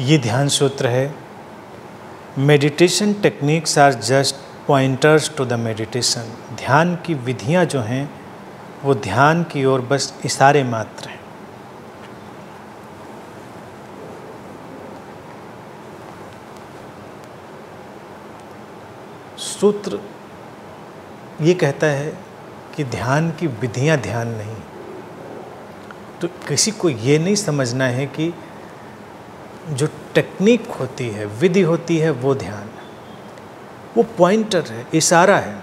ये ध्यान सूत्र है, meditation techniques are just pointers to the meditation. ध्यान की विधियाँ जो हैं वो ध्यान की ओर बस इशारे मात्र हैं। सूत्र ये कहता है कि ध्यान की विधियाँ ध्यान नहीं। तो किसी को ये नहीं समझना है कि जो टेक्निक होती है, विधि होती है, वो ध्यान है। वो पॉइंटर है, इशारा है।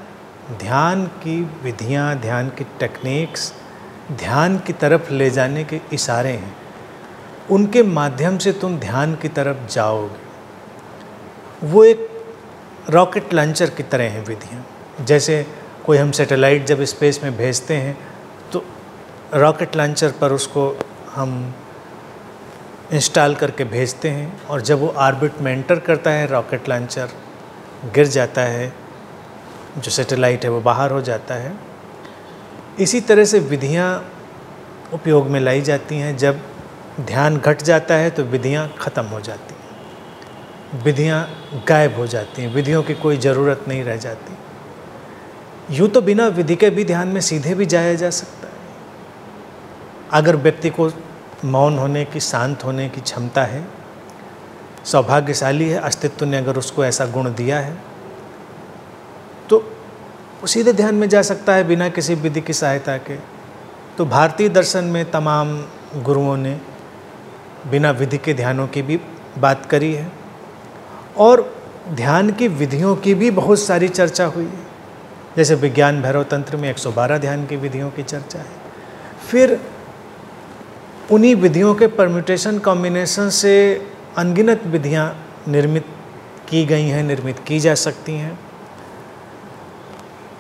ध्यान की विधियाँ, ध्यान की टेक्निक्स ध्यान की तरफ ले जाने के इशारे हैं। उनके माध्यम से तुम ध्यान की तरफ जाओगे। वो एक रॉकेट लॉन्चर की तरह हैं विधियाँ। जैसे कोई हम सैटेलाइट जब स्पेस में भेजते हैं तो रॉकेट लॉन्चर पर उसको हम इंस्टॉल करके भेजते हैं, और जब वो ऑर्बिट में एंटर करता है रॉकेट लॉन्चर गिर जाता है, जो सैटेलाइट है वो बाहर हो जाता है। इसी तरह से विधियाँ उपयोग में लाई जाती हैं। जब ध्यान घट जाता है तो विधियाँ ख़त्म हो जाती हैं, विधियाँ गायब हो जाती हैं, विधियों की कोई ज़रूरत नहीं रह जाती। यूँ तो बिना विधि के भी ध्यान में सीधे भी जाया जा सकता है। अगर व्यक्ति को मौन होने की, शांत होने की क्षमता है, सौभाग्यशाली है, अस्तित्व ने अगर उसको ऐसा गुण दिया है, तो वो सीधे ध्यान में जा सकता है बिना किसी विधि की सहायता के। तो भारतीय दर्शन में तमाम गुरुओं ने बिना विधि के ध्यानों की भी बात करी है, और ध्यान की विधियों की भी बहुत सारी चर्चा हुई है। जैसे विज्ञान भैरव तंत्र में 112 ध्यान की विधियों की चर्चा है। फिर उन्हीं विधियों के परम्यूटेशन कॉम्बिनेशन से अनगिनत विधियाँ निर्मित की गई हैं, निर्मित की जा सकती हैं।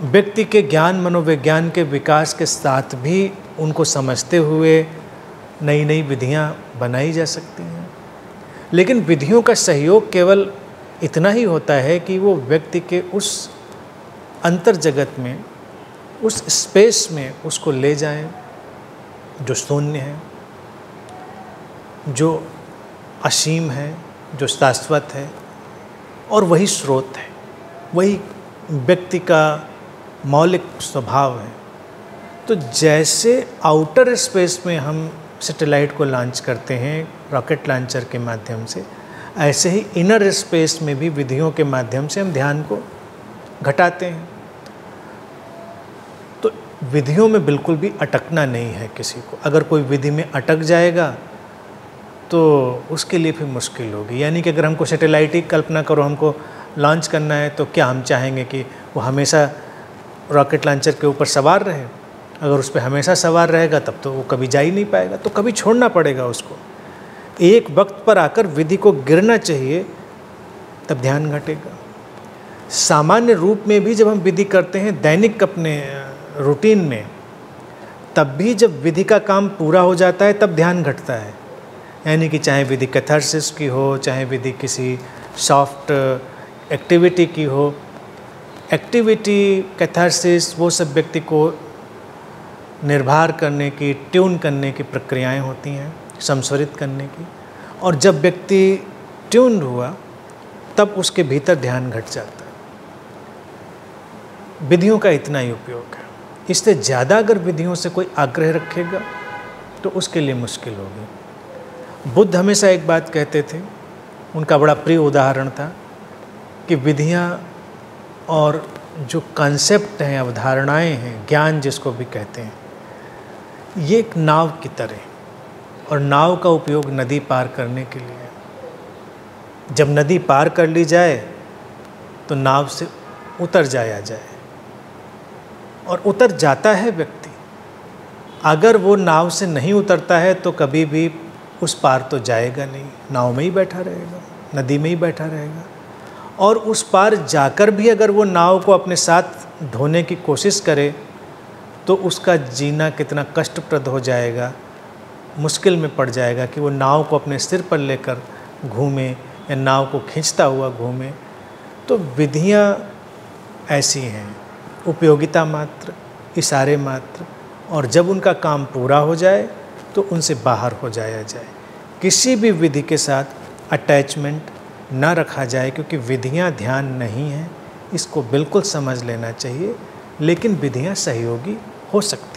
व्यक्ति के ज्ञान, मनोविज्ञान के विकास के साथ भी उनको समझते हुए नई नई विधियाँ बनाई जा सकती हैं। लेकिन विधियों का सहयोग केवल इतना ही होता है कि वो व्यक्ति के उस अंतर जगत में, उस स्पेस में उसको ले जाएं जो शून्य है, जो असीम है, जो शाश्वत है, और वही स्रोत है, वही व्यक्ति का मौलिक स्वभाव है। तो जैसे आउटर स्पेस में हम सैटेलाइट को लॉन्च करते हैं रॉकेट लॉन्चर के माध्यम से, ऐसे ही इनर स्पेस में भी विधियों के माध्यम से हम ध्यान को घटाते हैं। तो विधियों में बिल्कुल भी अटकना नहीं है किसी को। अगर कोई विधि में अटक जाएगा तो उसके लिए फिर मुश्किल होगी। यानी कि अगर हमको सैटेलाइट ही कल्पना करो, हमको लॉन्च करना है, तो क्या हम चाहेंगे कि वो हमेशा रॉकेट लॉन्चर के ऊपर सवार रहे? अगर उस पर हमेशा सवार रहेगा तब तो वो कभी जा ही नहीं पाएगा, तो कभी छोड़ना पड़ेगा उसको। एक वक्त पर आकर विधि को गिरना चाहिए, तब ध्यान घटेगा। सामान्य रूप में भी जब हम विधि करते हैं दैनिक अपने रूटीन में, तब भी जब विधि का काम पूरा हो जाता है तब ध्यान घटता है। यानी कि चाहे विधि कैथारसिस की हो, चाहे विधि किसी सॉफ्ट एक्टिविटी की हो, एक्टिविटी, कैथारसिस, वो सब व्यक्ति को निर्भर करने की, ट्यून करने की प्रक्रियाएं होती हैं, संस्वरित करने की। और जब व्यक्ति ट्यून हुआ तब उसके भीतर ध्यान घट जाता है। विधियों का इतना ही उपयोग है। इससे ज़्यादा अगर विधियों से कोई आग्रह रखेगा तो उसके लिए मुश्किल होगी। बुद्ध हमेशा एक बात कहते थे, उनका बड़ा प्रिय उदाहरण था कि विधियाँ और जो कॉन्सेप्ट हैं, अवधारणाएं हैं, ज्ञान जिसको भी कहते हैं, ये एक नाव की तरह, और नाव का उपयोग नदी पार करने के लिए है। जब नदी पार कर ली जाए तो नाव से उतर जाया जाए, और उतर जाता है व्यक्ति। अगर वो नाव से नहीं उतरता है तो कभी भी उस पार तो जाएगा नहीं, नाव में ही बैठा रहेगा, नदी में ही बैठा रहेगा। और उस पार जाकर भी अगर वो नाव को अपने साथ ढोने की कोशिश करे तो उसका जीना कितना कष्टप्रद हो जाएगा, मुश्किल में पड़ जाएगा कि वो नाव को अपने सिर पर लेकर घूमे या नाव को खींचता हुआ घूमे। तो विधियाँ ऐसी हैं, उपयोगिता मात्र, इशारे मात्र, और जब उनका काम पूरा हो जाए तो उनसे बाहर हो जाया जाए। किसी भी विधि के साथ अटैचमेंट ना रखा जाए, क्योंकि विधियां ध्यान नहीं है, इसको बिल्कुल समझ लेना चाहिए। लेकिन विधियां सहयोगी हो सकती